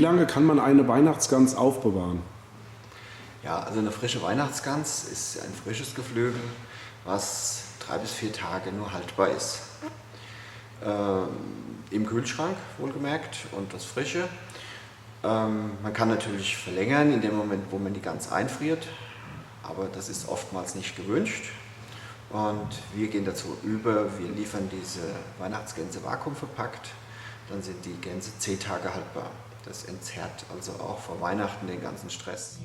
lange kann man eine Weihnachtsgans aufbewahren? Ja, also eine frische Weihnachtsgans ist ein frisches Geflügel, was 3 bis 4 Tage nur haltbar ist. Im Kühlschrank wohlgemerkt und das Frische. Man kann natürlich verlängern in dem Moment, wo man die Gans einfriert, aber das ist oftmals nicht gewünscht. Und wir gehen dazu über, wir liefern diese Weihnachtsgänse vakuumverpackt, dann sind die Gänse 10 Tage haltbar. Das entzerrt also auch vor Weihnachten den ganzen Stress.